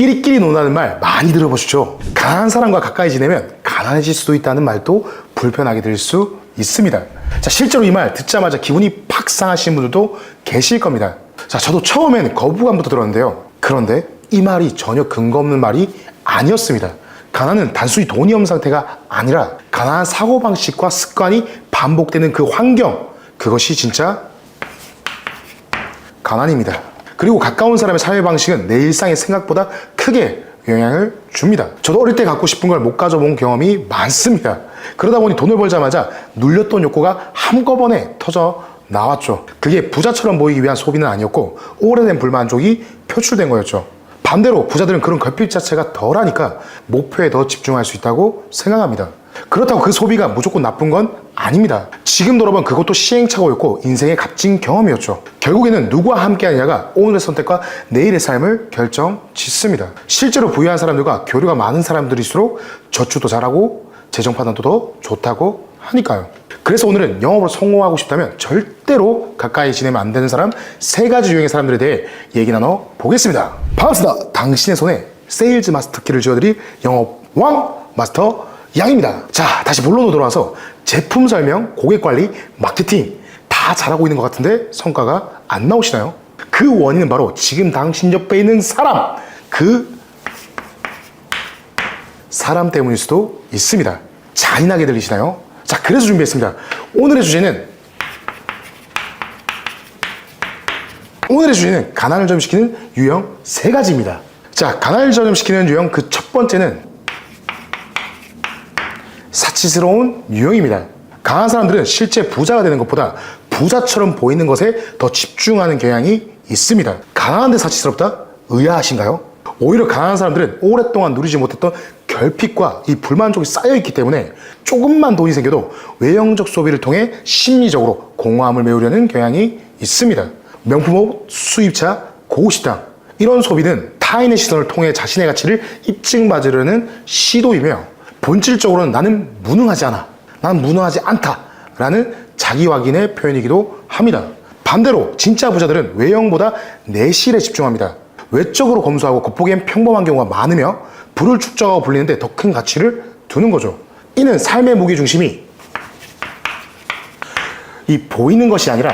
끼리끼리 논다는 말 많이 들어보시죠? 가난한 사람과 가까이 지내면 가난해질 수도 있다는 말도 불편하게 들릴 수 있습니다. 자, 실제로 이 말 듣자마자 기분이 팍 상하시는 분들도 계실 겁니다. 자, 저도 처음엔 거부감부터 들었는데요. 그런데 이 말이 전혀 근거 없는 말이 아니었습니다. 가난은 단순히 돈이 없는 상태가 아니라 가난한 사고방식과 습관이 반복되는 그 환경, 그것이 진짜 가난입니다. 그리고 가까운 사람의 삶의 방식은 내 일상에 생각보다 크게 영향을 줍니다. 저도 어릴 때 갖고 싶은 걸 못 가져본 경험이 많습니다. 그러다 보니 돈을 벌자마자 눌렸던 욕구가 한꺼번에 터져 나왔죠. 그게 부자처럼 보이기 위한 소비는 아니었고 오래된 불만족이 표출된 거였죠. 반대로 부자들은 그런 결핍 자체가 덜하니까 목표에 더 집중할 수 있다고 생각합니다. 그렇다고 그 소비가 무조건 나쁜 건 아닙니다. 지금 돌아보면 그것도 시행착오였고 인생의 값진 경험이었죠. 결국에는 누구와 함께하느냐가 오늘의 선택과 내일의 삶을 결정짓습니다. 실제로 부유한 사람들과 교류가 많은 사람들일수록 저축도 잘하고 재정 판단도 더 좋다고 하니까요. 그래서 오늘은 영업으로 성공하고 싶다면 절대로 가까이 지내면 안 되는 사람 3가지 유형의 사람들에 대해 얘기 나눠 보겠습니다. 반갑습니다. 당신의 손에 세일즈 마스터 키를 쥐어드릴 영업왕 마스터 양입니다. 자, 다시 본론으로 돌아와서 제품 설명, 고객 관리, 마케팅 다 잘하고 있는 것 같은데 성과가 안 나오시나요? 그 원인은 바로 지금 당신 옆에 있는 사람, 그 사람 때문일 수도 있습니다. 잔인하게 들리시나요? 자, 그래서 준비했습니다. 오늘의 주제는 가난을 전염시키는 유형 3가지입니다. 자, 가난을 전염시키는 유형 그 첫 번째는 사치스러운 유형입니다. 강한 사람들은 실제 부자가 되는 것보다 부자처럼 보이는 것에 더 집중하는 경향이 있습니다. 가난한데 사치스럽다? 의아하신가요? 오히려 가난한 사람들은 오랫동안 누리지 못했던 결핍과 이 불만족이 쌓여있기 때문에 조금만 돈이 생겨도 외형적 소비를 통해 심리적으로 공허함을 메우려는 경향이 있습니다. 명품 옷, 수입차, 고급식당 이런 소비는 타인의 시선을 통해 자신의 가치를 입증받으려는 시도이며 본질적으로는 나는 무능하지 않아, 난 무능하지 않다 라는 자기 확인의 표현이기도 합니다. 반대로 진짜 부자들은 외형보다 내실에 집중합니다. 외적으로 검소하고 겉보기엔 평범한 경우가 많으며 부를 축적하고 불리는데 더 큰 가치를 두는 거죠. 이는 삶의 무게중심이 이 보이는 것이 아니라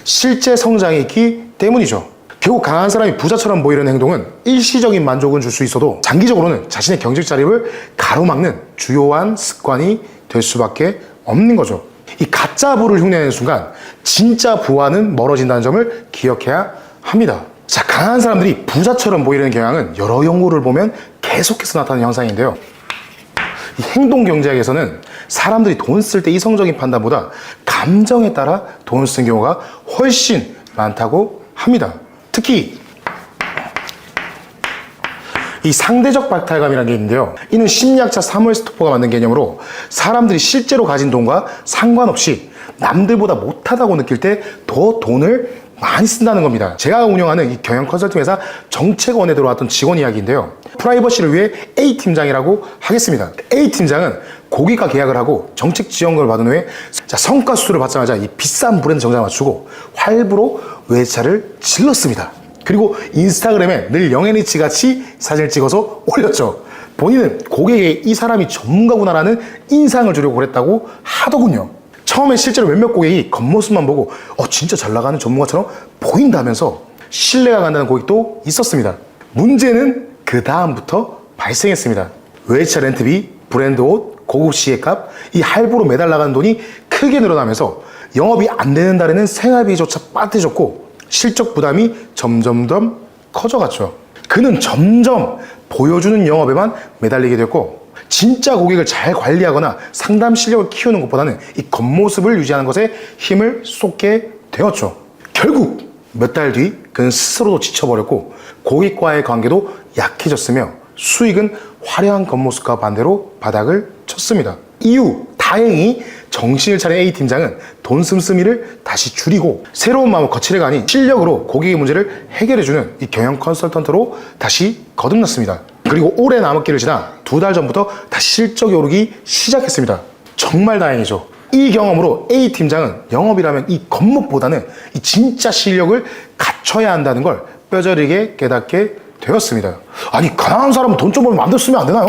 실제 성장에 있기 때문이죠. 결국 강한 사람이 부자처럼 보이려는 행동은 일시적인 만족은 줄 수 있어도 장기적으로는 자신의 경제적 자립을 가로막는 주요한 습관이 될 수밖에 없는 거죠. 이 가짜 부를 흉내내는 순간 진짜 부와는 멀어진다는 점을 기억해야 합니다. 자, 강한 사람들이 부자처럼 보이려는 경향은 여러 연구를 보면 계속해서 나타나는 현상인데요. 이 행동 경제학에서는 사람들이 돈 쓸 때 이성적인 판단보다 감정에 따라 돈을 쓴 경우가 훨씬 많다고 합니다. 특히 이 상대적 박탈감이라는 게 있는데요. 이는 심리학자 사무엘 스토퍼가 만든 개념으로 사람들이 실제로 가진 돈과 상관없이 남들보다 못하다고 느낄 때 더 돈을 많이 쓴다는 겁니다. 제가 운영하는 이 경영 컨설팅 회사 정책원에 들어왔던 직원 이야기인데요. 프라이버시를 위해 A팀장이라고 하겠습니다. A팀장은 고객과 계약을 하고 정책 지원금을 받은 후에 성과 수수를 받자마자 이 비싼 브랜드 정장을 맞추고 활부로 외차를 질렀습니다. 그리고 인스타그램에 늘 영앤리치 같이 사진을 찍어서 올렸죠. 본인은 고객에게 이 사람이 전문가구나라는 인상을 주려고 그랬다고 하더군요. 처음에 실제로 몇몇 고객이 겉모습만 보고 진짜 잘 나가는 전문가처럼 보인다면서 신뢰가 간다는 고객도 있었습니다. 문제는 그 다음부터 발생했습니다. 외차 렌트비, 브랜드 옷, 고급 시계값, 이 할부로 매달 나가는 돈이 크게 늘어나면서 영업이 안 되는 달에는 생활비조차 빠뜨졌고 실적 부담이 점점 더 커져갔죠. 그는 점점 보여주는 영업에만 매달리게 됐고 진짜 고객을 잘 관리하거나 상담 실력을 키우는 것보다는 이 겉모습을 유지하는 것에 힘을 쏟게 되었죠. 결국 몇 달 뒤 그는 스스로도 지쳐버렸고 고객과의 관계도 약해졌으며 수익은 화려한 겉모습과 반대로 바닥을 쳤습니다. 이후 다행히 정신을 차린 A팀장은 돈 씀씀이를 다시 줄이고 새로운 마음을 거칠게 아닌 실력으로 고객의 문제를 해결해주는 이 경영 컨설턴트로 다시 거듭났습니다. 그리고 오래 남았기를 지나 2달 전부터 다시 실적이 오르기 시작했습니다. 정말 다행이죠. 이 경험으로 A팀장은 영업이라면 이 겉모습보다는 이 진짜 실력을 갖춰야 한다는 걸 뼈저리게 깨닫게 되었습니다. 아니, 가난한 사람은 돈 좀 벌면 마음대로 쓰면 안 되나요?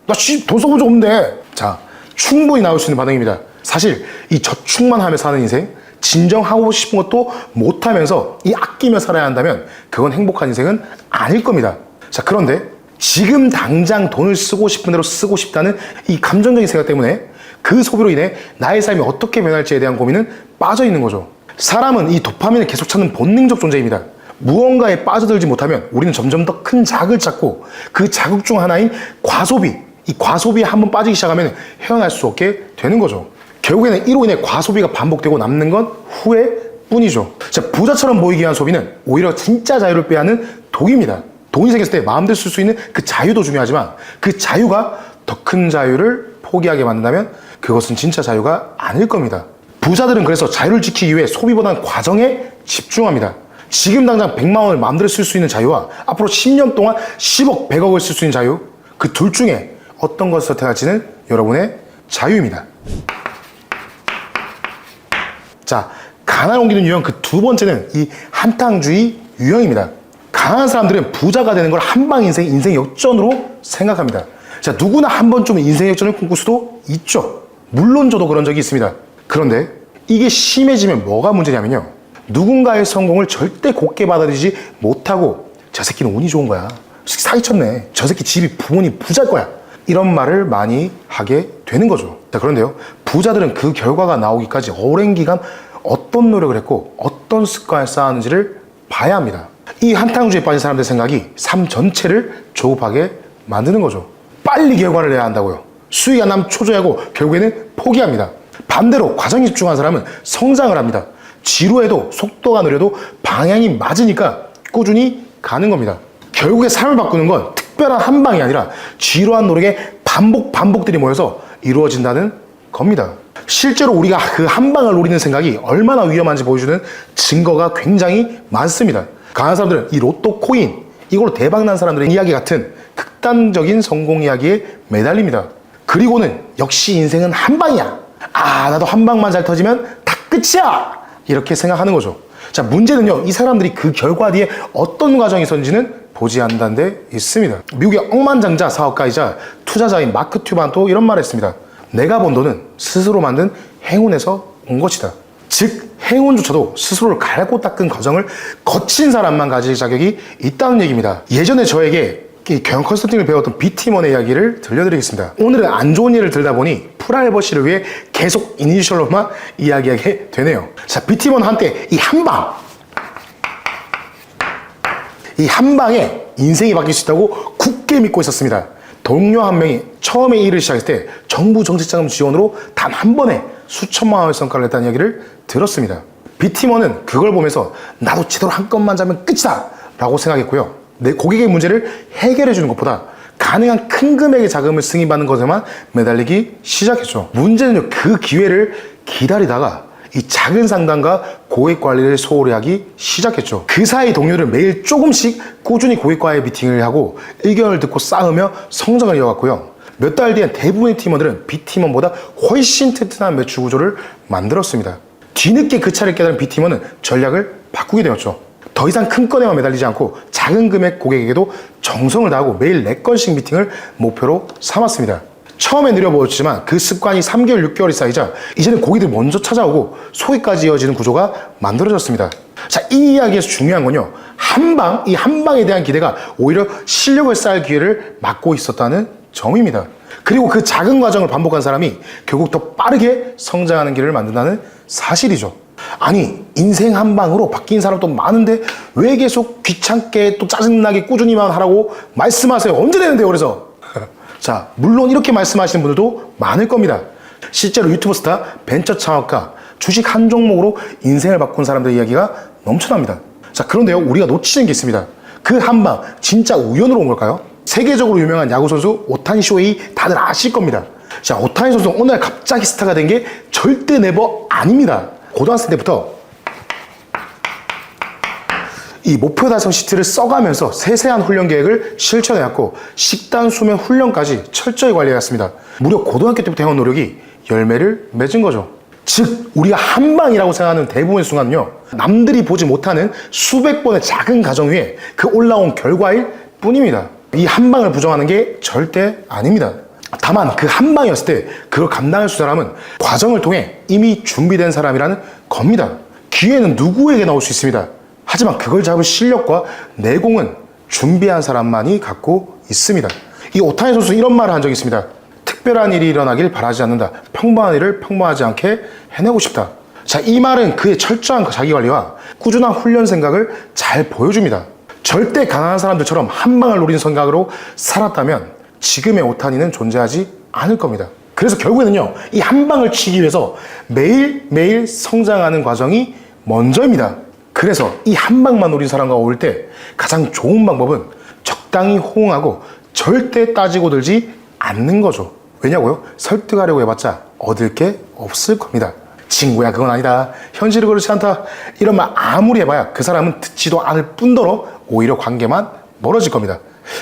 나 돈 써본 적 없는데. 자, 충분히 나올 수 있는 반응입니다. 사실 이 저축만 하며 사는 인생, 진정 하고 싶은 것도 못하면서 이 아끼며 살아야 한다면 그건 행복한 인생은 아닐 겁니다. 자, 그런데 지금 당장 돈을 쓰고 싶은 대로 쓰고 싶다는 이 감정적인 생각 때문에 그 소비로 인해 나의 삶이 어떻게 변할지에 대한 고민은 빠져 있는 거죠. 사람은 이 도파민을 계속 찾는 본능적 존재입니다. 무언가에 빠져들지 못하면 우리는 점점 더 큰 자극을 찾고 그 자극 중 하나인 과소비, 이 과소비에 한번 빠지기 시작하면 헤어날 수 없게 되는 거죠. 결국에는 이로 인해 과소비가 반복되고 남는 건 후회뿐이죠. 자, 부자처럼 보이기 위한 소비는 오히려 진짜 자유를 빼앗는 독입니다. 돈이 생겼을 때 마음대로 쓸 수 있는 그 자유도 중요하지만 그 자유가 더 큰 자유를 포기하게 만든다면 그것은 진짜 자유가 아닐 겁니다. 부자들은 그래서 자유를 지키기 위해 소비보다는 과정에 집중합니다. 지금 당장 100만 원을 마음대로 쓸 수 있는 자유와 앞으로 10년 동안 10억, 100억을 쓸 수 있는 자유, 그 둘 중에 어떤 것을 선택할지는 여러분의 자유입니다. 자, 가난을 옮기는 유형 그 두 번째는 이 한탕주의 유형입니다. 가난한 사람들은 부자가 되는 걸 한방 인생 역전으로 생각합니다. 자, 누구나 한 번쯤은 인생 역전을 꿈꿀 수도 있죠. 물론 저도 그런 적이 있습니다. 그런데 이게 심해지면 뭐가 문제냐면요. 누군가의 성공을 절대 곱게 받아들이지 못하고 저 새끼는 운이 좋은 거야. 사기쳤네. 저 새끼 집이 부모님 부자일 거야. 이런 말을 많이 하게 되는 거죠. 자, 그런데요. 부자들은 그 결과가 나오기까지 오랜 기간 어떤 노력을 했고 어떤 습관을 쌓았는지를 봐야 합니다. 이 한탕주의에 빠진 사람들의 생각이 삶 전체를 조급하게 만드는 거죠. 빨리 결과를 내야 한다고요. 수익이 안 나면 초조해하고 결국에는 포기합니다. 반대로 과정에 집중한 사람은 성장을 합니다. 지루해도 속도가 느려도 방향이 맞으니까 꾸준히 가는 겁니다. 결국에 삶을 바꾸는 건 특별한 한 방이 아니라 지루한 노력의 반복들이 모여서 이루어진다는 겁니다. 실제로 우리가 그 한 방을 노리는 생각이 얼마나 위험한지 보여주는 증거가 굉장히 많습니다. 강한 사람들은 이 로또 코인, 이걸로 대박난 사람들의 이야기 같은 극단적인 성공 이야기에 매달립니다. 그리고는 역시 인생은 한 방이야. 아, 나도 한 방만 잘 터지면 다 끝이야. 이렇게 생각하는 거죠. 자, 문제는요, 이 사람들이 그 결과 뒤에 어떤 과정이 있었는지는 보지 않는다는 데 있습니다. 미국의 억만장자 사업가이자 투자자인 마크 튜반도 이런 말을 했습니다. 내가 번 돈은 스스로 만든 행운에서 온 것이다. 즉, 행운조차도 스스로를 갈고 닦은 과정을 거친 사람만 가질 자격이 있다는 얘기입니다. 예전에 저에게 경영 컨설팅을 배웠던 비티먼의 이야기를 들려드리겠습니다. 오늘은 안 좋은 일을 들다 보니 프라이버시를 위해 계속 이니셜로만 이야기하게 되네요. 자, 비티먼은 한때 이 한 방에 인생이 바뀔 수 있다고 굳게 믿고 있었습니다. 동료 한 명이 처음에 일을 시작했을 때 정부 정책자금 지원으로 단 한 번에 수천만 원의 성과를 냈다는 이야기를 들었습니다. 비티먼은 그걸 보면서 나도 제대로 한 건만 잡으면 끝이다 라고 생각했고요. 내 고객의 문제를 해결해 주는 것보다 가능한 큰 금액의 자금을 승인받는 것에만 매달리기 시작했죠. 문제는 그 기회를 기다리다가 이 작은 상담과 고객 관리를 소홀히 하기 시작했죠. 그 사이 동료를 매일 조금씩 꾸준히 고객과의 미팅을 하고 의견을 듣고 쌓으며 성장을 이어갔고요. 몇 달 뒤엔 대부분의 팀원들은 B팀원보다 훨씬 튼튼한 매출 구조를 만들었습니다. 뒤늦게 그 차를 깨달은 B팀원은 전략을 바꾸게 되었죠. 더 이상 큰 건에만 매달리지 않고 작은 금액 고객에게도 정성을 다하고 매일 4건씩 미팅을 목표로 삼았습니다. 처음엔 느려 보였지만 그 습관이 3개월, 6개월이 쌓이자 이제는 고객들이 먼저 찾아오고 소개까지 이어지는 구조가 만들어졌습니다. 자, 이 이야기에서 중요한 건요. 이 한 방에 대한 기대가 오히려 실력을 쌓을 기회를 막고 있었다는 점입니다. 그리고 그 작은 과정을 반복한 사람이 결국 더 빠르게 성장하는 길을 만든다는 사실이죠. 아니, 인생 한 방으로 바뀐 사람도 많은데 왜 계속 귀찮게 또 짜증나게 꾸준히만 하라고 말씀하세요. 언제 되는데요, 그래서? 자, 물론 이렇게 말씀하시는 분들도 많을 겁니다. 실제로 유튜브 스타, 벤처 창업가, 주식 한 종목으로 인생을 바꾼 사람들의 이야기가 넘쳐납니다. 자, 그런데요, 우리가 놓치는 게 있습니다. 그 한 방, 진짜 우연으로 온 걸까요? 세계적으로 유명한 야구선수 오타니 쇼헤이 다들 아실 겁니다. 자, 오타니 선수는 어느 날 갑자기 스타가 된 게 절대 네버 아닙니다. 고등학생 때부터 이 목표 달성 시트를 써가면서 세세한 훈련 계획을 실천해왔고 식단, 수면, 훈련까지 철저히 관리해왔습니다. 무려 고등학교 때부터 해온 노력이 열매를 맺은 거죠. 즉 우리가 한방이라고 생각하는 대부분의 순간은요, 남들이 보지 못하는 수백 번의 작은 과정 위에 그 올라온 결과일 뿐입니다. 이 한방을 부정하는 게 절대 아닙니다. 다만 그 한방이었을 때 그걸 감당할 수 있는 사람은 과정을 통해 이미 준비된 사람이라는 겁니다. 기회는 누구에게 나올 수 있습니다. 하지만 그걸 잡을 실력과 내공은 준비한 사람만이 갖고 있습니다. 이 오타니 선수 이런 말을 한 적이 있습니다. 특별한 일이 일어나길 바라지 않는다. 평범한 일을 평범하지 않게 해내고 싶다. 자, 이 말은 그의 철저한 자기관리와 꾸준한 훈련 생각을 잘 보여줍니다. 절대 강한 사람들처럼 한 방을 노린 생각으로 살았다면 지금의 오타니는 존재하지 않을 겁니다. 그래서 결국에는요, 이 한 방을 치기 위해서 매일매일 성장하는 과정이 먼저입니다. 그래서 이 한 방만 노린 사람과 어울릴 때 가장 좋은 방법은 적당히 호응하고 절대 따지고 들지 않는 거죠. 왜냐고요? 설득하려고 해봤자 얻을 게 없을 겁니다. 친구야, 그건 아니다. 현실은 그렇지 않다. 이런 말 아무리 해봐야 그 사람은 듣지도 않을 뿐더러 오히려 관계만 멀어질 겁니다.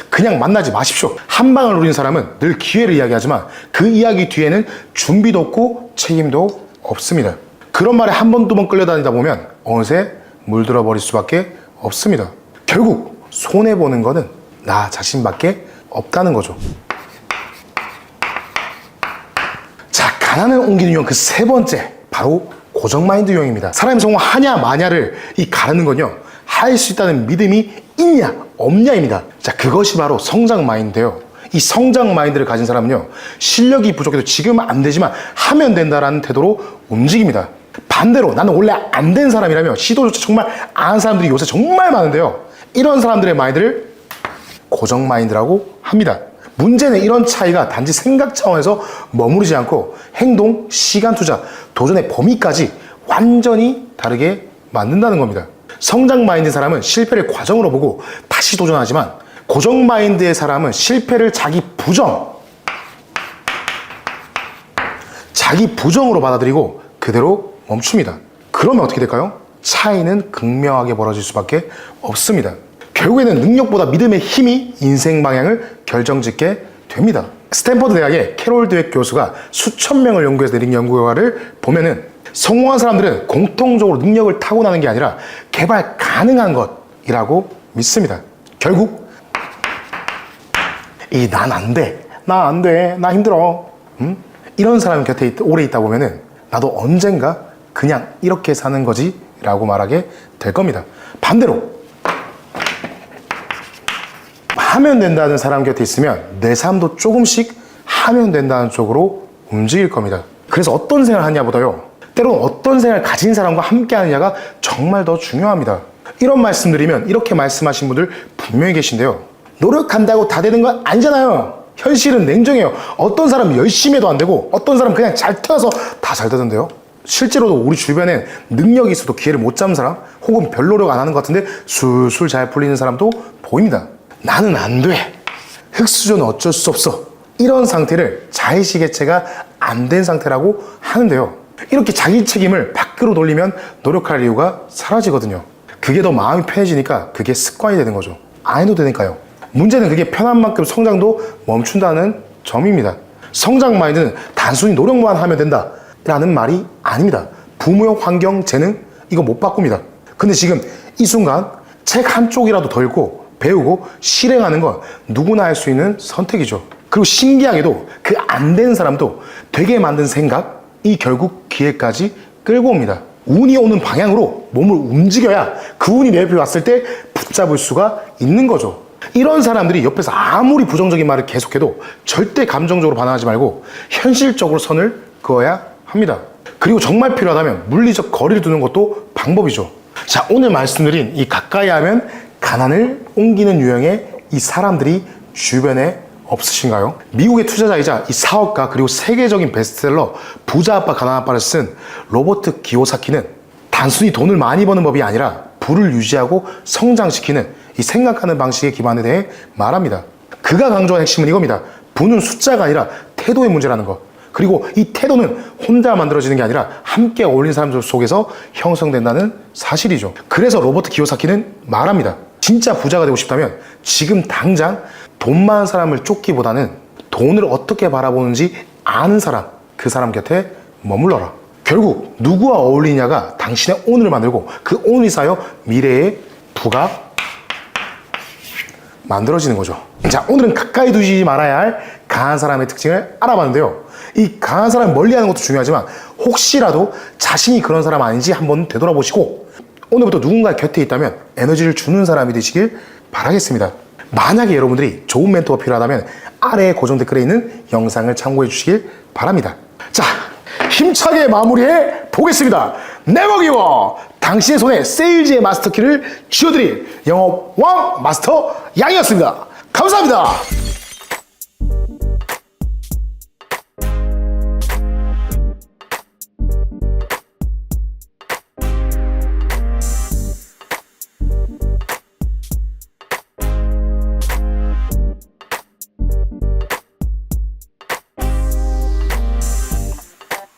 그냥 만나지 마십시오. 한 방을 노린 사람은 늘 기회를 이야기하지만 그 이야기 뒤에는 준비도 없고 책임도 없습니다. 그런 말에 한 번, 두 번 끌려다니다 보면 어느새 물들어 버릴 수밖에 없습니다. 결국 손해보는 거는 나 자신밖에 없다는 거죠. 자, 가난을 옮기는 유형 그 세 번째, 바로 고정 마인드 유형입니다. 사람이 성공하냐 마냐를 이 가르는 건요, 할 수 있다는 믿음이 있냐 없냐입니다. 자, 그것이 바로 성장 마인드예요. 이 성장 마인드를 가진 사람은요, 실력이 부족해도 지금은 안 되지만 하면 된다라는 태도로 움직입니다. 반대로 나는 원래 안 된 사람이라며 시도조차 정말 안 한 사람들이 요새 정말 많은데요, 이런 사람들의 마인드를 고정 마인드라고 합니다. 문제는 이런 차이가 단지 생각 차원에서 머무르지 않고 행동, 시간 투자, 도전의 범위까지 완전히 다르게 만든다는 겁니다. 성장 마인드 사람은 실패를 과정으로 보고 다시 도전하지만 고정 마인드의 사람은 실패를 자기 부정으로 받아들이고 그대로 멈춥니다. 그러면 어떻게 될까요? 차이는 극명하게 벌어질 수밖에 없습니다. 결국에는 능력보다 믿음의 힘이 인생 방향을 결정짓게 됩니다. 스탠퍼드 대학의 캐롤 드웩 교수가 수천 명을 연구해서 내린 연구 결과를 보면은 성공한 사람들은 공통적으로 능력을 타고나는 게 아니라 개발 가능한 것이라고 믿습니다. 결국 이 난 안 돼, 나 안 돼, 나 힘들어, 이런 사람 곁에 오래 있다 보면은 나도 언젠가 그냥 이렇게 사는 거지 라고 말하게 될 겁니다. 반대로 하면 된다는 사람 곁에 있으면 내 삶도 조금씩 하면 된다는 쪽으로 움직일 겁니다. 그래서 어떤 생활을 하냐보다요, 때로는 어떤 생활을 가진 사람과 함께 하느냐가 정말 더 중요합니다. 이런 말씀드리면 이렇게 말씀하신 분들 분명히 계신데요, 노력한다고 다 되는 건 아니잖아요. 현실은 냉정해요. 어떤 사람은 열심히 해도 안 되고 어떤 사람은 그냥 잘 태어서 다 잘 되던데요. 실제로도 우리 주변엔 능력이 있어도 기회를 못 잡는 사람, 혹은 별 노력 안 하는 것 같은데 술술 잘 풀리는 사람도 보입니다. 나는 안 돼, 흙수저는 어쩔 수 없어, 이런 상태를 자의식 개체가 안 된 상태라고 하는데요, 이렇게 자기 책임을 밖으로 돌리면 노력할 이유가 사라지거든요. 그게 더 마음이 편해지니까 그게 습관이 되는 거죠. 안 해도 되니까요. 문제는 그게 편한 만큼 성장도 멈춘다는 점입니다. 성장 마인드는 단순히 노력만 하면 된다 라는 말이 아닙니다. 부모의 환경, 재능, 이거 못 바꿉니다. 근데 지금 이 순간 책 한 쪽이라도 더 읽고 배우고 실행하는 건 누구나 할 수 있는 선택이죠. 그리고 신기하게도 그 안 된 사람도 되게 만든 생각이 결국 기회까지 끌고 옵니다. 운이 오는 방향으로 몸을 움직여야 그 운이 내 옆에 왔을 때 붙잡을 수가 있는 거죠. 이런 사람들이 옆에서 아무리 부정적인 말을 계속해도 절대 감정적으로 반응하지 말고 현실적으로 선을 그어야 합니다. 그리고 정말 필요하다면 물리적 거리를 두는 것도 방법이죠. 자, 오늘 말씀드린 이 가까이 하면 가난을 옮기는 유형의 이 사람들이 주변에 없으신가요? 미국의 투자자이자 이 사업가 그리고 세계적인 베스트셀러 부자 아빠 가난 아빠를 쓴 로버트 기요사키는 단순히 돈을 많이 버는 법이 아니라 부를 유지하고 성장시키는 이 생각하는 방식의 기반에 대해 말합니다. 그가 강조한 핵심은 이겁니다. 부는 숫자가 아니라 태도의 문제라는 것. 그리고 이 태도는 혼자 만들어지는 게 아니라 함께 어울리는 사람들 속에서 형성된다는 사실이죠. 그래서 로버트 기요사키는 말합니다. 진짜 부자가 되고 싶다면 지금 당장 돈 많은 사람을 쫓기보다는 돈을 어떻게 바라보는지 아는 사람, 그 사람 곁에 머물러라. 결국 누구와 어울리냐가 당신의 오늘을 만들고 그 오늘이 쌓여 미래의 부가 만들어지는 거죠. 자, 오늘은 가까이 두지 말아야 할 강한 사람의 특징을 알아봤는데요. 이 강한 사람을 멀리하는 것도 중요하지만 혹시라도 자신이 그런 사람 아닌지 한번 되돌아보시고 오늘부터 누군가 곁에 있다면 에너지를 주는 사람이 되시길 바라겠습니다. 만약에 여러분들이 좋은 멘토가 필요하다면 아래에 고정 댓글에 있는 영상을 참고해 주시길 바랍니다. 자, 힘차게 마무리해 보겠습니다. 네버기버! 당신의 손에 세일즈의 마스터키를 쥐어드릴 영업왕 마스터 양이었습니다. 감사합니다.